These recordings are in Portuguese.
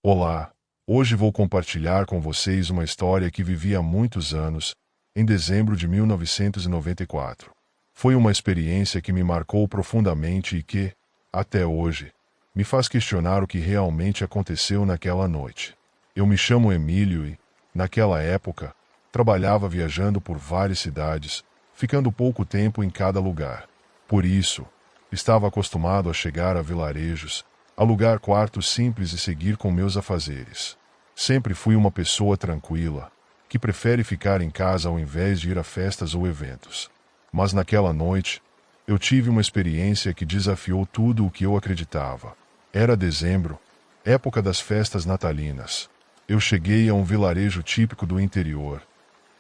Olá, hoje vou compartilhar com vocês uma história que vivi há muitos anos, em dezembro de 1994. Foi uma experiência que me marcou profundamente e que, até hoje, me faz questionar o que realmente aconteceu naquela noite. Eu me chamo Emílio e, naquela época, trabalhava viajando por várias cidades, ficando pouco tempo em cada lugar. Por isso, estava acostumado a chegar a vilarejos, alugar quartos simples e seguir com meus afazeres. Sempre fui uma pessoa tranquila, que prefere ficar em casa ao invés de ir a festas ou eventos. Mas naquela noite, eu tive uma experiência que desafiou tudo o que eu acreditava. Era dezembro, época das festas natalinas. Eu cheguei a um vilarejo típico do interior.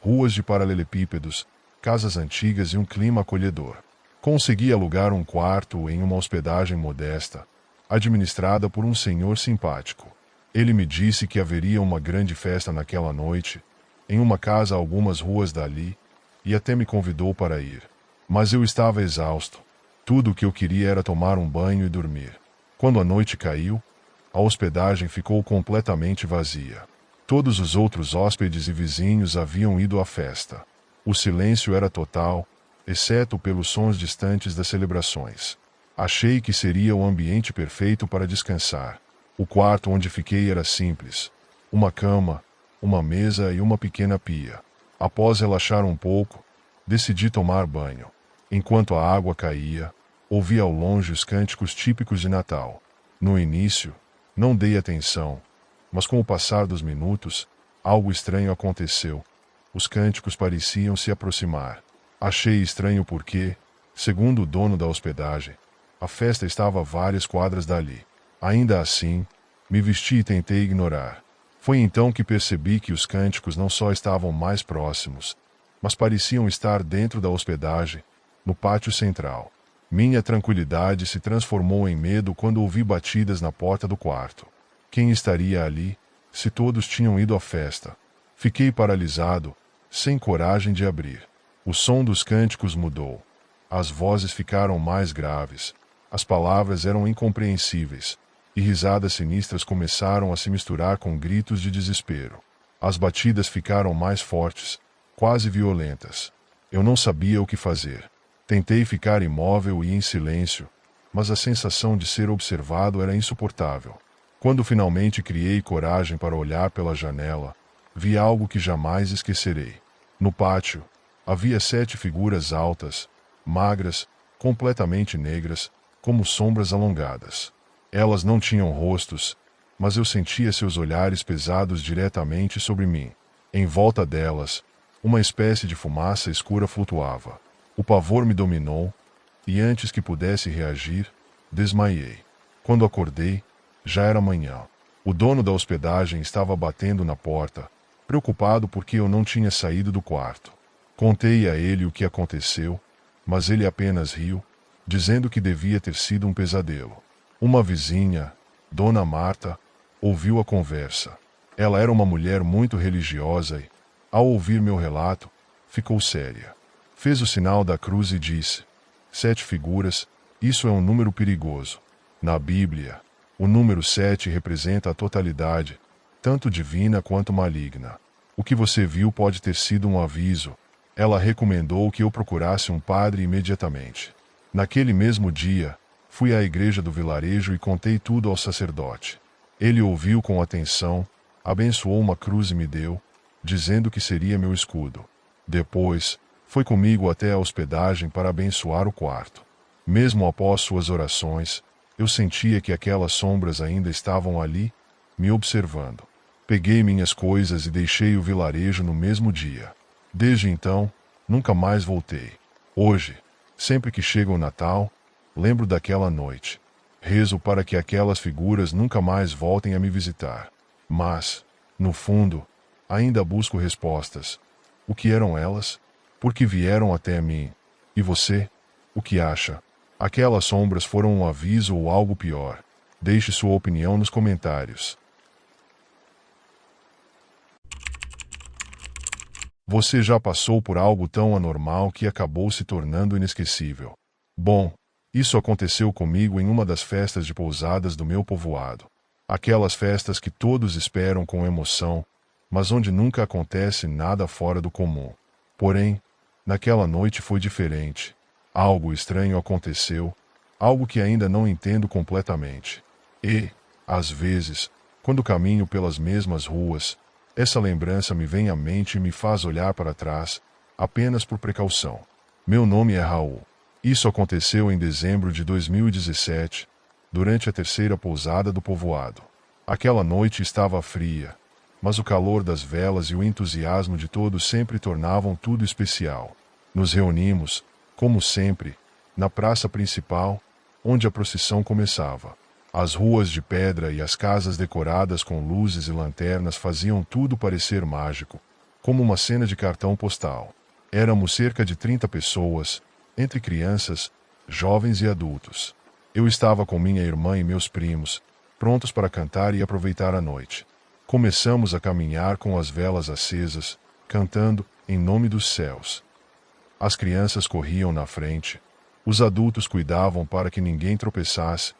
Ruas de paralelepípedos, casas antigas e um clima acolhedor. Consegui alugar um quarto em uma hospedagem modesta, administrada por um senhor simpático. Ele me disse que haveria uma grande festa naquela noite, em uma casa a algumas ruas dali, e até me convidou para ir. Mas eu estava exausto. Tudo o que eu queria era tomar um banho e dormir. Quando a noite caiu, a hospedagem ficou completamente vazia. Todos os outros hóspedes e vizinhos haviam ido à festa. O silêncio era total, exceto pelos sons distantes das celebrações. Achei que seria o ambiente perfeito para descansar. O quarto onde fiquei era simples. Uma cama, uma mesa e uma pequena pia. Após relaxar um pouco, decidi tomar banho. Enquanto a água caía, ouvi ao longe os cânticos típicos de Natal. No início, não dei atenção, mas com o passar dos minutos, algo estranho aconteceu. Os cânticos pareciam se aproximar. Achei estranho porque, segundo o dono da hospedagem, a festa estava a várias quadras dali. Ainda assim, me vesti e tentei ignorar. Foi então que percebi que os cânticos não só estavam mais próximos, mas pareciam estar dentro da hospedagem, no pátio central. Minha tranquilidade se transformou em medo quando ouvi batidas na porta do quarto. Quem estaria ali, se todos tinham ido à festa? Fiquei paralisado, sem coragem de abrir. O som dos cânticos mudou. As vozes ficaram mais graves. As palavras eram incompreensíveis, e risadas sinistras começaram a se misturar com gritos de desespero. As batidas ficaram mais fortes, quase violentas. Eu não sabia o que fazer. Tentei ficar imóvel e em silêncio, mas a sensação de ser observado era insuportável. Quando finalmente criei coragem para olhar pela janela, vi algo que jamais esquecerei. No pátio, havia 7 figuras altas, magras, completamente negras, como sombras alongadas. Elas não tinham rostos, mas eu sentia seus olhares pesados diretamente sobre mim. Em volta delas, uma espécie de fumaça escura flutuava. O pavor me dominou, e antes que pudesse reagir, desmaiei. Quando acordei, já era manhã. O dono da hospedagem estava batendo na porta, preocupado porque eu não tinha saído do quarto. Contei a ele o que aconteceu, mas ele apenas riu, dizendo que devia ter sido um pesadelo. Uma vizinha, Dona Marta, ouviu a conversa. Ela era uma mulher muito religiosa e, ao ouvir meu relato, ficou séria. Fez o sinal da cruz e disse: 7 figuras, isso é um número perigoso. Na Bíblia, o número 7 representa a totalidade, tanto divina quanto maligna. O que você viu pode ter sido um aviso. Ela recomendou que eu procurasse um padre imediatamente. Naquele mesmo dia, fui à igreja do vilarejo e contei tudo ao sacerdote. Ele ouviu com atenção, abençoou uma cruz e me deu, dizendo que seria meu escudo. Depois, foi comigo até a hospedagem para abençoar o quarto. Mesmo após suas orações, eu sentia que aquelas sombras ainda estavam ali, me observando. Peguei minhas coisas e deixei o vilarejo no mesmo dia. Desde então, nunca mais voltei. Hoje, sempre que chega o Natal, lembro daquela noite. Rezo para que aquelas figuras nunca mais voltem a me visitar. Mas, no fundo, ainda busco respostas. O que eram elas? Por que vieram até mim? E você? O que acha? Aquelas sombras foram um aviso ou algo pior? Deixe sua opinião nos comentários. Você já passou por algo tão anormal que acabou se tornando inesquecível? Bom, isso aconteceu comigo em uma das festas de pousadas do meu povoado. Aquelas festas que todos esperam com emoção, mas onde nunca acontece nada fora do comum. Porém, naquela noite foi diferente. Algo estranho aconteceu, algo que ainda não entendo completamente. E, às vezes, quando caminho pelas mesmas ruas, essa lembrança me vem à mente e me faz olhar para trás, apenas por precaução. Meu nome é Raul. Isso aconteceu em dezembro de 2017, durante a terceira pousada do povoado. Aquela noite estava fria, mas o calor das velas e o entusiasmo de todos sempre tornavam tudo especial. Nos reunimos, como sempre, na praça principal, onde a procissão começava. As ruas de pedra e as casas decoradas com luzes e lanternas faziam tudo parecer mágico, como uma cena de cartão postal. Éramos cerca de 30 pessoas, entre crianças, jovens e adultos. Eu estava com minha irmã e meus primos, prontos para cantar e aproveitar a noite. Começamos a caminhar com as velas acesas, cantando "Em Nome dos Céus". As crianças corriam na frente, os adultos cuidavam para que ninguém tropeçasse,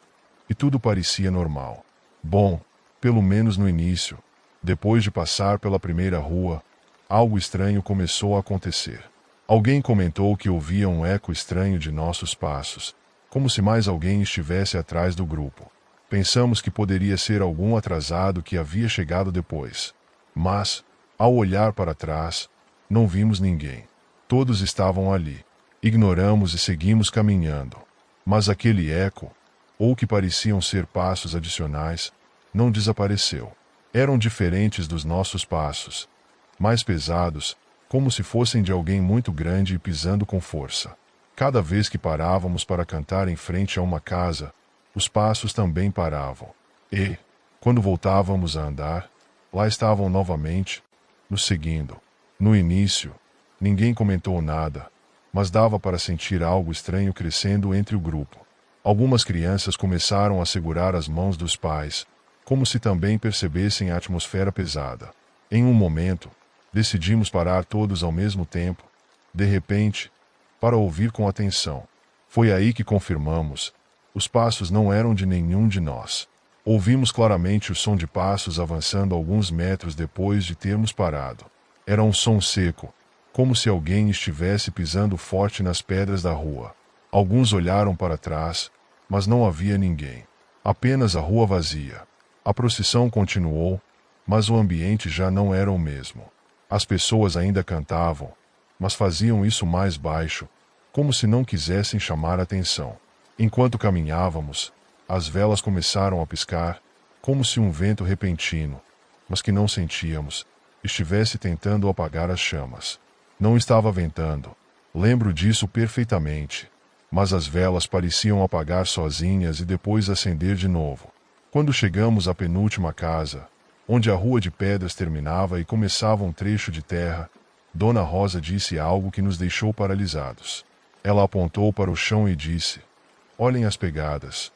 e tudo parecia normal. Bom, pelo menos no início. Depois de passar pela primeira rua, algo estranho começou a acontecer. Alguém comentou que ouvia um eco estranho de nossos passos, como se mais alguém estivesse atrás do grupo. Pensamos que poderia ser algum atrasado que havia chegado depois. Mas, ao olhar para trás, não vimos ninguém. Todos estavam ali. Ignoramos e seguimos caminhando. Mas aquele eco, ou que pareciam ser passos adicionais, não desapareceu. Eram diferentes dos nossos passos, mais pesados, como se fossem de alguém muito grande e pisando com força. Cada vez que parávamos para cantar em frente a uma casa, os passos também paravam. E, quando voltávamos a andar, lá estavam novamente, nos seguindo. No início, ninguém comentou nada, mas dava para sentir algo estranho crescendo entre o grupo. Algumas crianças começaram a segurar as mãos dos pais, como se também percebessem a atmosfera pesada. Em um momento, decidimos parar todos ao mesmo tempo, de repente, para ouvir com atenção. Foi aí que confirmamos: os passos não eram de nenhum de nós. Ouvimos claramente o som de passos avançando alguns metros depois de termos parado. Era um som seco, como se alguém estivesse pisando forte nas pedras da rua. Alguns olharam para trás, mas não havia ninguém. Apenas a rua vazia. A procissão continuou, mas o ambiente já não era o mesmo. As pessoas ainda cantavam, mas faziam isso mais baixo, como se não quisessem chamar atenção. Enquanto caminhávamos, as velas começaram a piscar, como se um vento repentino, mas que não sentíamos, estivesse tentando apagar as chamas. Não estava ventando, lembro disso perfeitamente, mas as velas pareciam apagar sozinhas e depois acender de novo. Quando chegamos à penúltima casa, onde a rua de pedras terminava e começava um trecho de terra, Dona Rosa disse algo que nos deixou paralisados. Ela apontou para o chão e disse: "Olhem as pegadas."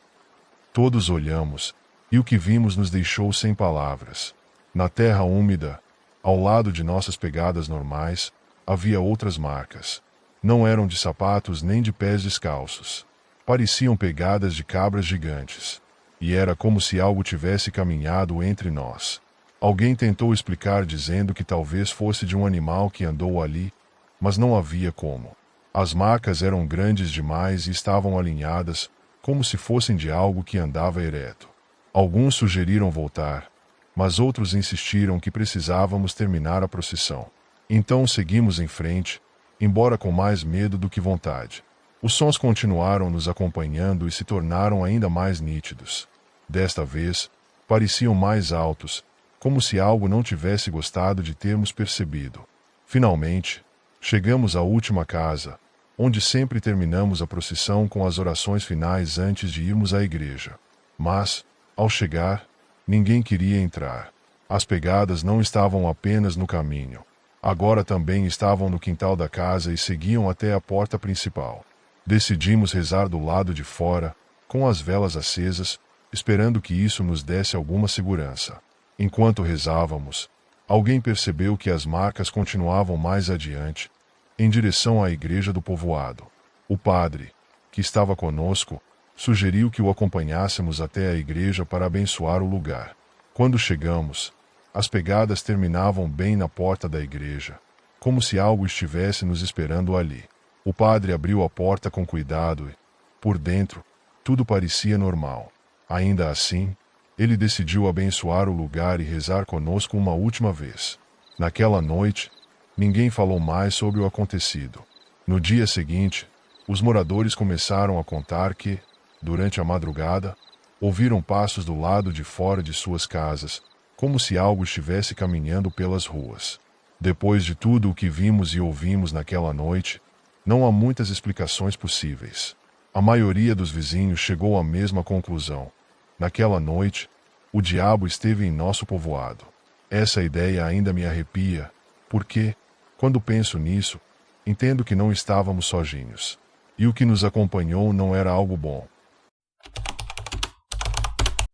Todos olhamos, e o que vimos nos deixou sem palavras. Na terra úmida, ao lado de nossas pegadas normais, havia outras marcas. Não eram de sapatos nem de pés descalços. Pareciam pegadas de cabras gigantes. E era como se algo tivesse caminhado entre nós. Alguém tentou explicar dizendo que talvez fosse de um animal que andou ali, mas não havia como. As marcas eram grandes demais e estavam alinhadas, como se fossem de algo que andava ereto. Alguns sugeriram voltar, mas outros insistiram que precisávamos terminar a procissão. Então seguimos em frente, embora com mais medo do que vontade. Os sons continuaram nos acompanhando e se tornaram ainda mais nítidos. Desta vez, pareciam mais altos, como se algo não tivesse gostado de termos percebido. Finalmente, chegamos à última casa, onde sempre terminamos a procissão com as orações finais antes de irmos à igreja. Mas, ao chegar, ninguém queria entrar. As pegadas não estavam apenas no caminho. Agora também estavam no quintal da casa e seguiam até a porta principal. Decidimos rezar do lado de fora, com as velas acesas, esperando que isso nos desse alguma segurança. Enquanto rezávamos, alguém percebeu que as marcas continuavam mais adiante, em direção à igreja do povoado. O padre, que estava conosco, Sugeriu que o acompanhássemos até a igreja para abençoar o lugar. Quando chegamos, as pegadas terminavam bem na porta da igreja, como se algo estivesse nos esperando ali. O padre abriu a porta com cuidado e, por dentro, tudo parecia normal. Ainda assim, ele decidiu abençoar o lugar e rezar conosco uma última vez. Naquela noite, ninguém falou mais sobre o acontecido. No dia seguinte, os moradores começaram a contar que, durante a madrugada, ouviram passos do lado de fora de suas casas, como se algo estivesse caminhando pelas ruas. Depois de tudo o que vimos e ouvimos naquela noite, não há muitas explicações possíveis. A maioria dos vizinhos chegou à mesma conclusão. Naquela noite, o diabo esteve em nosso povoado. Essa ideia ainda me arrepia, porque, quando penso nisso, entendo que não estávamos sozinhos. E o que nos acompanhou não era algo bom.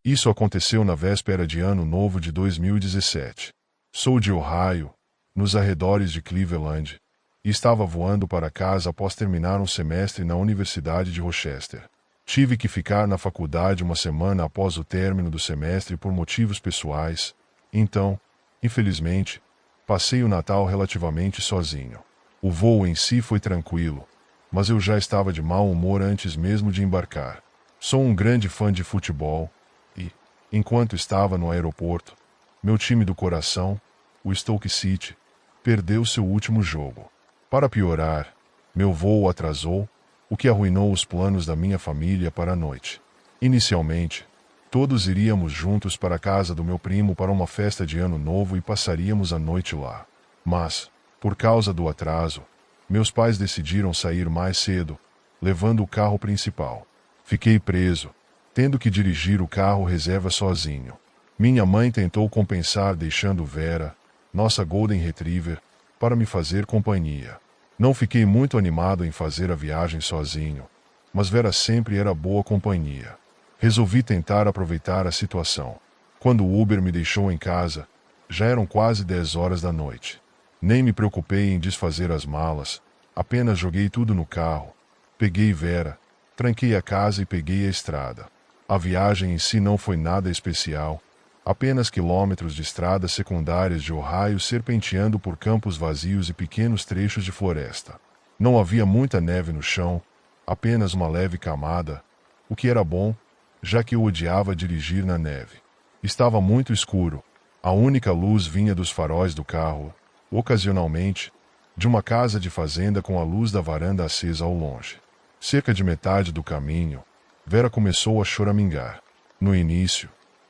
Isso aconteceu na véspera de Ano Novo de 2017. Sou de Ohio, nos arredores de Cleveland, e estava voando para casa após terminar um semestre na Universidade de Rochester. Tive que ficar na faculdade uma semana após o término do semestre por motivos pessoais, então, infelizmente, passei o Natal relativamente sozinho. O voo em si foi tranquilo, mas eu já estava de mau humor antes mesmo de embarcar. Sou um grande fã de futebol e, enquanto estava no aeroporto, meu time do coração, o Stoke City, perdeu seu último jogo. Para piorar, meu voo atrasou, o que arruinou os planos da minha família para a noite. Inicialmente, todos iríamos juntos para a casa do meu primo para uma festa de Ano Novo e passaríamos a noite lá. Mas, por causa do atraso, meus pais decidiram sair mais cedo, levando o carro principal. Fiquei preso, tendo que dirigir o carro reserva sozinho. Minha mãe tentou compensar deixando Vera, nossa Golden Retriever, para me fazer companhia. Não fiquei muito animado em fazer a viagem sozinho, mas Vera sempre era boa companhia. Resolvi tentar aproveitar a situação. Quando o Uber me deixou em casa, já eram quase 10 horas da noite. Nem me preocupei em desfazer as malas, apenas joguei tudo no carro, peguei Vera, tranquei a casa e peguei a estrada. A viagem em si não foi nada especial, apenas quilômetros de estradas secundárias de Ohio serpenteando por campos vazios e pequenos trechos de floresta. Não havia muita neve no chão, apenas uma leve camada, o que era bom, já que eu odiava dirigir na neve. Estava muito escuro, a única luz vinha dos faróis do carro, ocasionalmente, de uma casa de fazenda com a luz da varanda acesa ao longe. Cerca de metade do caminho, Vera começou a choramingar. No início,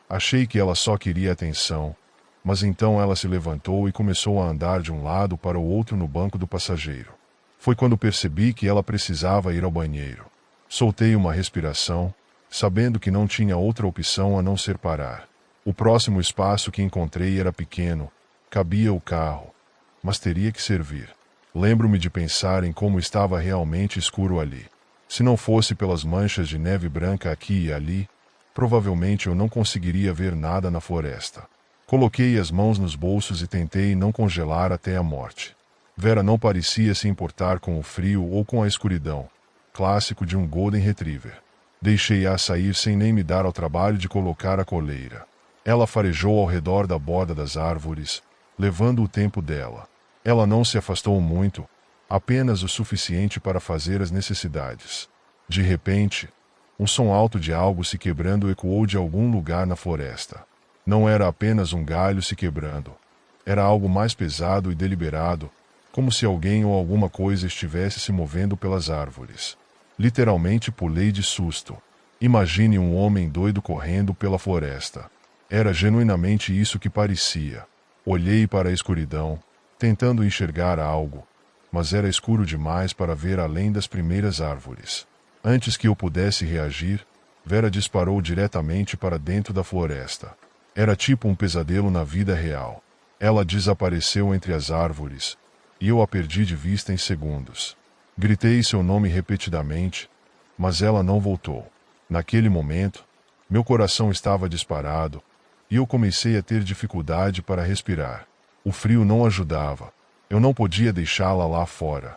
achei que ela só queria atenção, mas então ela se levantou e começou a andar de um lado para o outro no banco do passageiro. Foi quando percebi que ela precisava ir ao banheiro. Soltei uma respiração, sabendo que não tinha outra opção a não ser parar. O próximo espaço que encontrei era pequeno, cabia o carro, mas teria que servir. Lembro-me de pensar em como estava realmente escuro ali. Se não fosse pelas manchas de neve branca aqui e ali, provavelmente eu não conseguiria ver nada na floresta. Coloquei as mãos nos bolsos e tentei não congelar até a morte. Vera não parecia se importar com o frio ou com a escuridão, clássico de um Golden Retriever. Deixei-a sair sem nem me dar ao trabalho de colocar a coleira. Ela farejou ao redor da borda das árvores, levando o tempo dela. Ela não se afastou muito, apenas o suficiente para fazer as necessidades. De repente, um som alto de algo se quebrando ecoou de algum lugar na floresta. Não era apenas um galho se quebrando. Era algo mais pesado e deliberado, como se alguém ou alguma coisa estivesse se movendo pelas árvores. Literalmente pulei de susto. Imagine um homem doido correndo pela floresta. Era genuinamente isso que parecia. Olhei para a escuridão, tentando enxergar algo, mas era escuro demais para ver além das primeiras árvores. Antes que eu pudesse reagir, Vera disparou diretamente para dentro da floresta. Era tipo um pesadelo na vida real. Ela desapareceu entre as árvores, e eu a perdi de vista em segundos. Gritei seu nome repetidamente, mas ela não voltou. Naquele momento, meu coração estava disparado, e eu comecei a ter dificuldade para respirar. O frio não ajudava. Eu não podia deixá-la lá fora.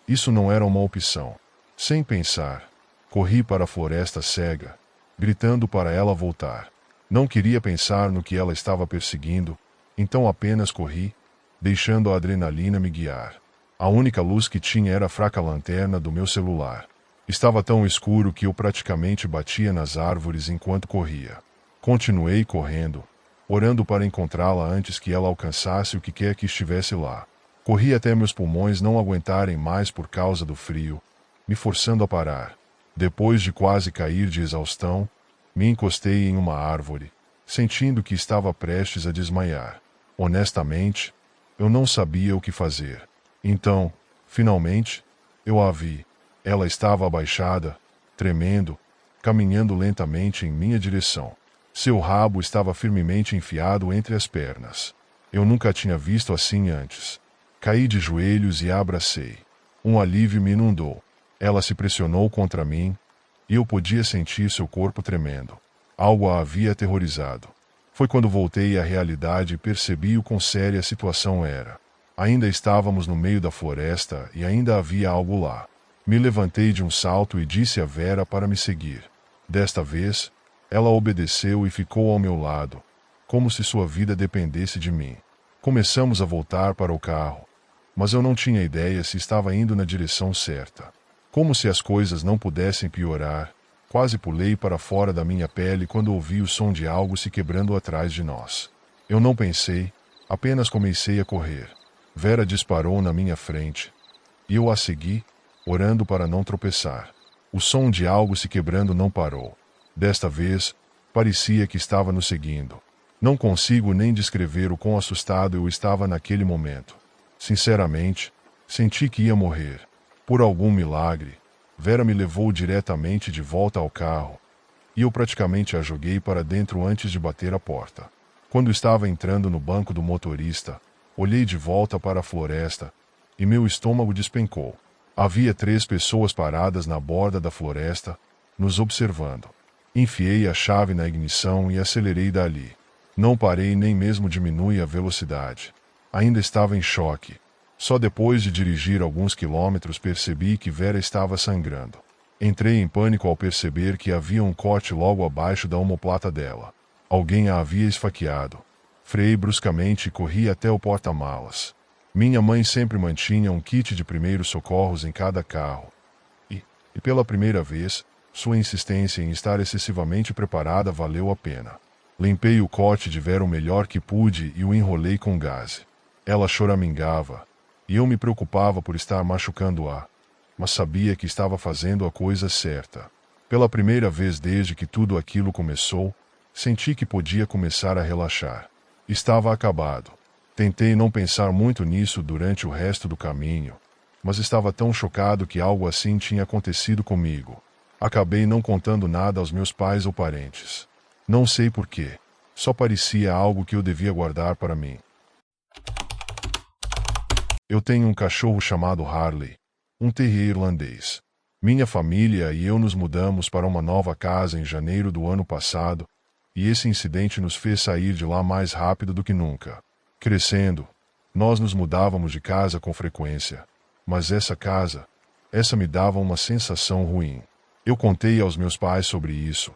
Isso não era uma opção. Sem pensar, Corri para a floresta cega, gritando para ela voltar. Não queria pensar no que ela estava perseguindo, então apenas corri, deixando a adrenalina me guiar. A única luz que tinha era a fraca lanterna do meu celular. Estava tão escuro que eu praticamente batia nas árvores enquanto corria. Continuei correndo, orando para encontrá-la antes que ela alcançasse o que quer que estivesse lá. Corri até meus pulmões não aguentarem mais por causa do frio, me forçando a parar. Depois de quase cair de exaustão, me encostei em uma árvore, sentindo que estava prestes a desmaiar. Honestamente, eu não sabia o que fazer. Então, finalmente, eu a vi. Ela estava abaixada, tremendo, caminhando lentamente em minha direção. Seu rabo estava firmemente enfiado entre as pernas. Eu nunca a tinha visto assim antes. Caí de joelhos e a abracei. Um alívio me inundou. Ela se pressionou contra mim, e eu podia sentir seu corpo tremendo. Algo a havia aterrorizado. Foi quando voltei à realidade e percebi o quão séria a situação era. Ainda estávamos no meio da floresta e ainda havia algo lá. Me levantei de um salto e disse a Vera para me seguir. Desta vez, ela obedeceu e ficou ao meu lado, como se sua vida dependesse de mim. Começamos a voltar para o carro, mas eu não tinha ideia se estava indo na direção certa. Como se as coisas não pudessem piorar, quase pulei para fora da minha pele quando ouvi o som de algo se quebrando atrás de nós. Eu não pensei, apenas comecei a correr. Vera disparou na minha frente, e eu a segui, orando para não tropeçar. O som de algo se quebrando não parou. Desta vez, parecia que estava nos seguindo. Não consigo nem descrever o quão assustado eu estava naquele momento. Sinceramente, senti que ia morrer. Por algum milagre, Vera me levou diretamente de volta ao carro, e eu praticamente a joguei para dentro antes de bater a porta. Quando estava entrando no banco do motorista, olhei de volta para a floresta, e meu estômago despencou. Havia 3 pessoas paradas na borda da floresta, nos observando. Enfiei a chave na ignição e acelerei dali. Não parei nem mesmo diminui a velocidade. Ainda estava em choque. Só depois de dirigir alguns quilômetros percebi que Vera estava sangrando. Entrei em pânico ao perceber que havia um corte logo abaixo da omoplata dela. Alguém a havia esfaqueado. Freiei bruscamente e corri até o porta-malas. Minha mãe sempre mantinha um kit de primeiros socorros em cada carro. E pela primeira vez, sua insistência em estar excessivamente preparada valeu a pena. Limpei o corte de Vera o melhor que pude e o enrolei com gaze. Ela choramingava, e eu me preocupava por estar machucando-a, mas sabia que estava fazendo a coisa certa. Pela primeira vez desde que tudo aquilo começou, senti que podia começar a relaxar. Estava acabado. Tentei não pensar muito nisso durante o resto do caminho, mas estava tão chocado que algo assim tinha acontecido comigo. Acabei não contando nada aos meus pais ou parentes. Não sei porquê. Só parecia algo que eu devia guardar para mim. Eu tenho um cachorro chamado Harley, um terrier irlandês. Minha família e eu nos mudamos para uma nova casa em janeiro do ano passado, e esse incidente nos fez sair de lá mais rápido do que nunca. Crescendo, nós nos mudávamos de casa com frequência, mas essa me dava uma sensação ruim. Eu contei aos meus pais sobre isso,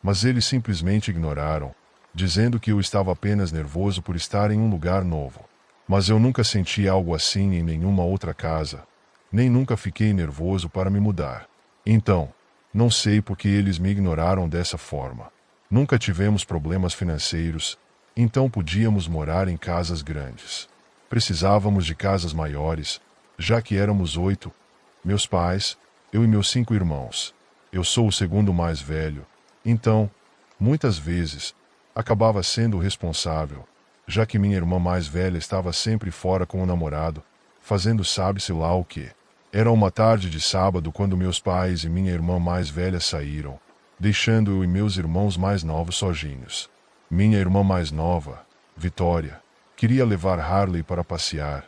mas eles simplesmente ignoraram, dizendo que eu estava apenas nervoso por estar em um lugar novo. Mas eu nunca senti algo assim em nenhuma outra casa, nem nunca fiquei nervoso para me mudar. Então, não sei por que eles me ignoraram dessa forma. Nunca tivemos problemas financeiros, então podíamos morar em casas grandes. Precisávamos de casas maiores, já que éramos 8, meus pais, eu e meus 5 irmãos. Eu sou o segundo mais velho, então, muitas vezes, acabava sendo o responsável, já que minha irmã mais velha estava sempre fora com o namorado, fazendo sabe-se lá o quê. Era uma tarde de sábado quando meus pais e minha irmã mais velha saíram, deixando eu e meus irmãos mais novos sozinhos. Minha irmã mais nova, Vitória, queria levar Harley para passear,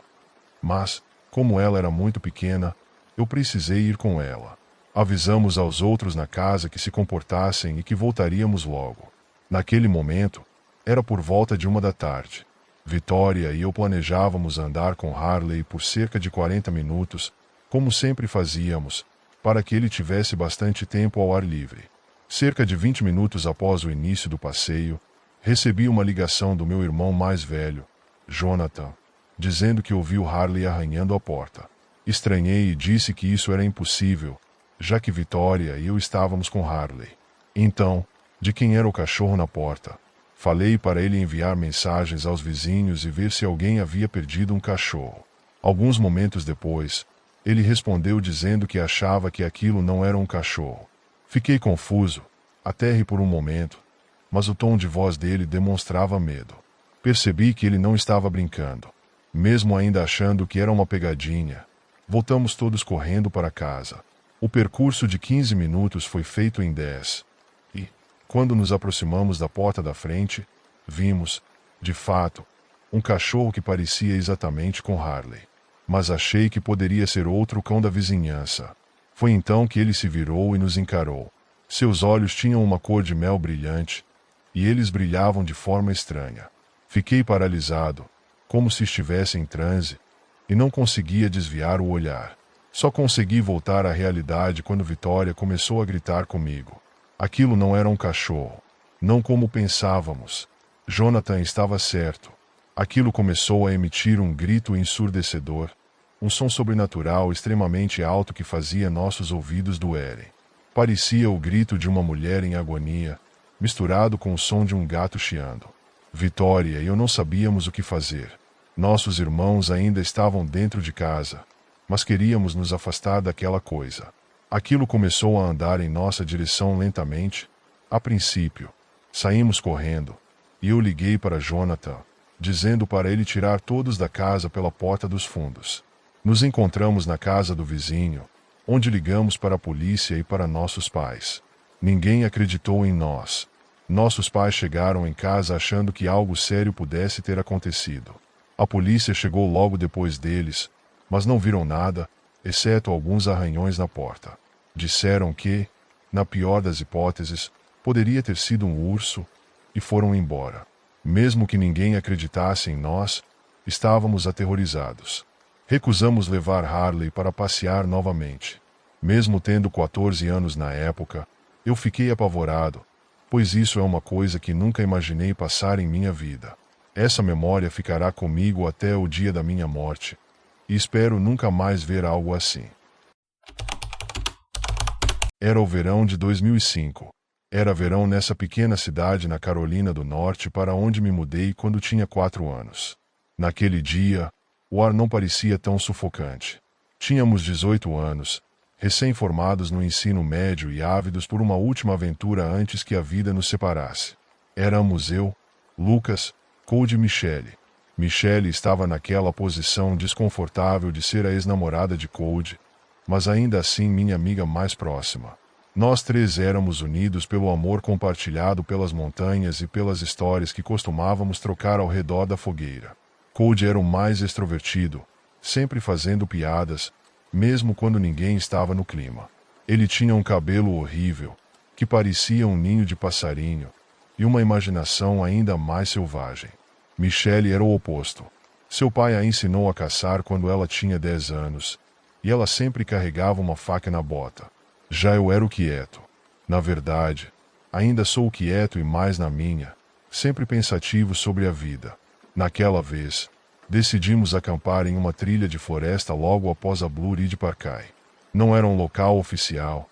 mas, como ela era muito pequena, eu precisei ir com ela. Avisamos aos outros na casa que se comportassem e que voltaríamos logo. Naquele momento, era por volta de 1 da tarde. Vitória e eu planejávamos andar com Harley por cerca de 40 minutos, como sempre fazíamos, para que ele tivesse bastante tempo ao ar livre. Cerca de 20 minutos após o início do passeio, recebi uma ligação do meu irmão mais velho, Jonathan, dizendo que ouviu Harley arranhando a porta. Estranhei e disse que isso era impossível, já que Vitória e eu estávamos com Harley. Então, de quem era o cachorro na porta? Falei para ele enviar mensagens aos vizinhos e ver se alguém havia perdido um cachorro. Alguns momentos depois, ele respondeu dizendo que achava que aquilo não era um cachorro. Fiquei confuso, até ri por um momento, mas o tom de voz dele demonstrava medo. Percebi que ele não estava brincando, mesmo ainda achando que era uma pegadinha. Voltamos todos correndo para casa. O percurso de 15 minutos foi feito em 10. E, quando nos aproximamos da porta da frente, vimos, de fato, um cachorro que parecia exatamente com Harley. Mas achei que poderia ser outro cão da vizinhança. Foi então que ele se virou e nos encarou. Seus olhos tinham uma cor de mel brilhante, e eles brilhavam de forma estranha. Fiquei paralisado, como se estivesse em transe, e não conseguia desviar o olhar. Só consegui voltar à realidade quando Vitória começou a gritar comigo. Aquilo não era um cachorro. Não como pensávamos. Jonathan estava certo. Aquilo começou a emitir um grito ensurdecedor, um som sobrenatural extremamente alto que fazia nossos ouvidos doerem. Parecia o grito de uma mulher em agonia, misturado com o som de um gato chiando. Vitória e eu não sabíamos o que fazer. Nossos irmãos ainda estavam dentro de casa, mas queríamos nos afastar daquela coisa. Aquilo começou a andar em nossa direção lentamente. A princípio, saímos correndo, e eu liguei para Jonathan, dizendo para ele tirar todos da casa pela porta dos fundos. Nos encontramos na casa do vizinho, onde ligamos para a polícia e para nossos pais. Ninguém acreditou em nós. Nossos pais chegaram em casa achando que algo sério pudesse ter acontecido. A polícia chegou logo depois deles, mas não viram nada, exceto alguns arranhões na porta. Disseram que, na pior das hipóteses, poderia ter sido um urso, e foram embora. Mesmo que ninguém acreditasse em nós, estávamos aterrorizados. Recusamos levar Harley para passear novamente. Mesmo tendo 14 anos na época, eu fiquei apavorado, pois isso é uma coisa que nunca imaginei passar em minha vida. Essa memória ficará comigo até o dia da minha morte, e espero nunca mais ver algo assim. Era o verão de 2005. Era verão nessa pequena cidade na Carolina do Norte para onde me mudei quando tinha 4 anos. Naquele dia, o ar não parecia tão sufocante. Tínhamos 18 anos, recém-formados no ensino médio e ávidos por uma última aventura antes que a vida nos separasse. Éramos eu, Lucas, Cody e Michelle. Michelle estava naquela posição desconfortável de ser a ex-namorada de Cody, mas ainda assim minha amiga mais próxima. Nós três éramos unidos pelo amor compartilhado pelas montanhas e pelas histórias que costumávamos trocar ao redor da fogueira. Cody era o mais extrovertido, sempre fazendo piadas, mesmo quando ninguém estava no clima. Ele tinha um cabelo horrível, que parecia um ninho de passarinho, e uma imaginação ainda mais selvagem. Michelle era o oposto. Seu pai a ensinou a caçar quando ela tinha 10 anos, e ela sempre carregava uma faca na bota. Já eu era o quieto. Na verdade, ainda sou o quieto e mais na minha, sempre pensativo sobre a vida. Naquela vez, decidimos acampar em uma trilha de floresta logo após a Blue Ridge Parkai. Não era um local oficial,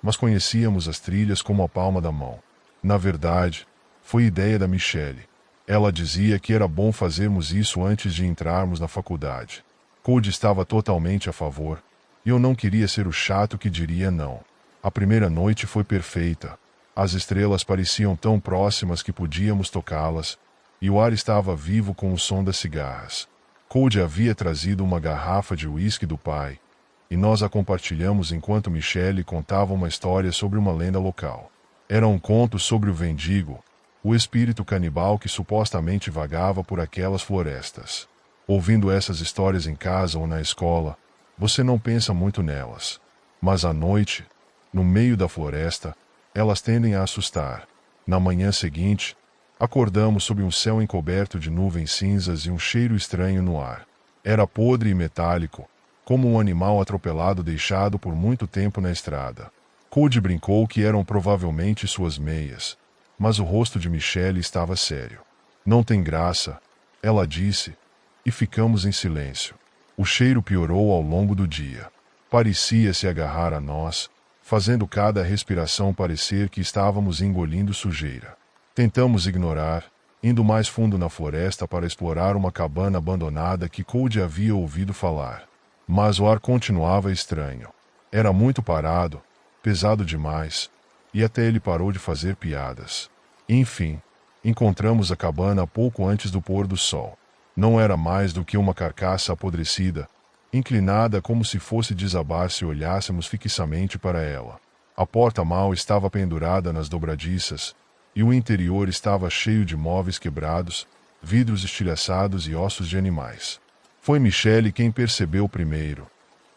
mas conhecíamos as trilhas como a palma da mão. Na verdade, foi ideia da Michelle. Ela dizia que era bom fazermos isso antes de entrarmos na faculdade. Cody estava totalmente a favor, e eu não queria ser o chato que diria não. A primeira noite foi perfeita. As estrelas pareciam tão próximas que podíamos tocá-las, e o ar estava vivo com o som das cigarras. Cody havia trazido uma garrafa de uísque do pai, e nós a compartilhamos enquanto Michelle contava uma história sobre uma lenda local. Era um conto sobre o Wendigo, o espírito canibal que supostamente vagava por aquelas florestas. Ouvindo essas histórias em casa ou na escola, você não pensa muito nelas. Mas à noite, no meio da floresta, elas tendem a assustar. Na manhã seguinte, acordamos sob um céu encoberto de nuvens cinzas e um cheiro estranho no ar. Era podre e metálico, como um animal atropelado deixado por muito tempo na estrada. Cody brincou que eram provavelmente suas meias, mas o rosto de Michelle estava sério. Não tem graça, ela disse, e ficamos em silêncio. O cheiro piorou ao longo do dia. Parecia se agarrar a nós, fazendo cada respiração parecer que estávamos engolindo sujeira. Tentamos ignorar, indo mais fundo na floresta para explorar uma cabana abandonada que Cody havia ouvido falar. Mas o ar continuava estranho. Era muito parado, pesado demais, e até ele parou de fazer piadas. Enfim, encontramos a cabana pouco antes do pôr do sol. Não era mais do que uma carcaça apodrecida, inclinada como se fosse desabar se olhássemos fixamente para ela. A porta mal estava pendurada nas dobradiças, e o interior estava cheio de móveis quebrados, vidros estilhaçados e ossos de animais. Foi Michelle quem percebeu primeiro.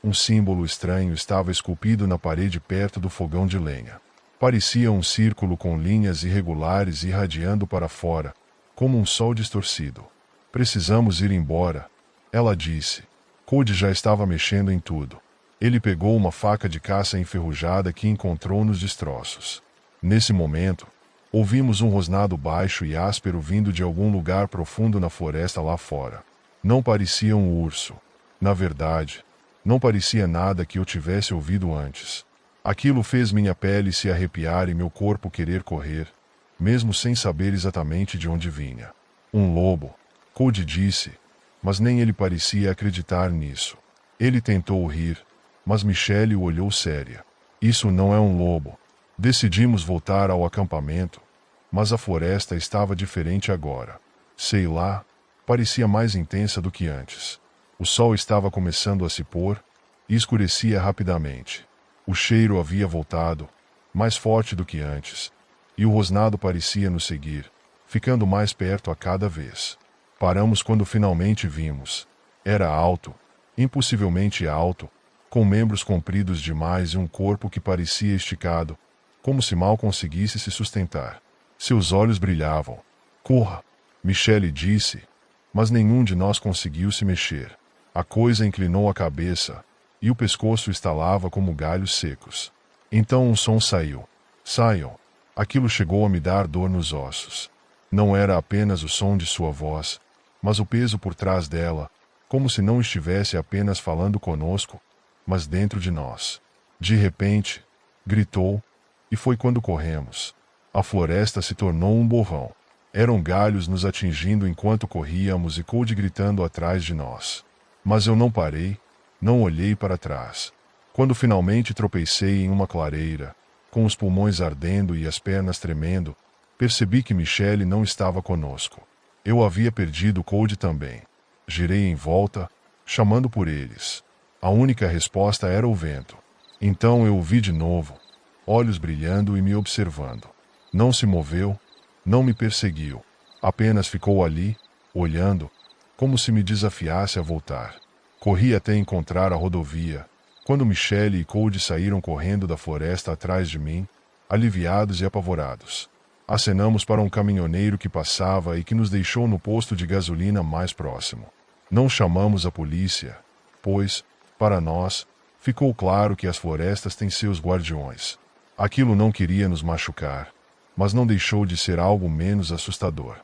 Um símbolo estranho estava esculpido na parede perto do fogão de lenha. Parecia um círculo com linhas irregulares irradiando para fora, como um sol distorcido. Precisamos ir embora, ela disse. Cody já estava mexendo em tudo. Ele pegou uma faca de caça enferrujada que encontrou nos destroços. Nesse momento, ouvimos um rosnado baixo e áspero vindo de algum lugar profundo na floresta lá fora. Não parecia um urso. Na verdade, não parecia nada que eu tivesse ouvido antes. Aquilo fez minha pele se arrepiar e meu corpo querer correr, mesmo sem saber exatamente de onde vinha. Um lobo, Cody disse, mas nem ele parecia acreditar nisso. Ele tentou rir, mas Michelle o olhou séria. Isso não é um lobo. Decidimos voltar ao acampamento, mas a floresta estava diferente agora. Sei lá, parecia mais intensa do que antes. O sol estava começando a se pôr, e escurecia rapidamente. O cheiro havia voltado, mais forte do que antes, e o rosnado parecia nos seguir, ficando mais perto a cada vez. Paramos quando finalmente vimos. Era alto, impossivelmente alto, com membros compridos demais e um corpo que parecia esticado, como se mal conseguisse se sustentar. Seus olhos brilhavam. Corra, Michelle disse, mas nenhum de nós conseguiu se mexer. A coisa inclinou a cabeça, e o pescoço estalava como galhos secos. Então um som saiu. Saiam. Aquilo chegou a me dar dor nos ossos. Não era apenas o som de sua voz, mas o peso por trás dela, como se não estivesse apenas falando conosco, mas dentro de nós. De repente, gritou, e foi quando corremos. A floresta se tornou um borrão. Eram galhos nos atingindo enquanto corríamos e Cody gritando atrás de nós. Mas eu não parei, não olhei para trás. Quando finalmente tropecei em uma clareira, com os pulmões ardendo e as pernas tremendo, percebi que Michelle não estava conosco. Eu havia perdido Cody também. Girei em volta, chamando por eles. A única resposta era o vento. Então eu o vi de novo, olhos brilhando e me observando. Não se moveu, não me perseguiu. Apenas ficou ali, olhando, como se me desafiasse a voltar. Corri até encontrar a rodovia, quando Michelle e Cody saíram correndo da floresta atrás de mim, aliviados e apavorados. Acenamos para um caminhoneiro que passava e que nos deixou no posto de gasolina mais próximo. Não chamamos a polícia, pois, para nós, ficou claro que as florestas têm seus guardiões. Aquilo não queria nos machucar, mas não deixou de ser algo menos assustador.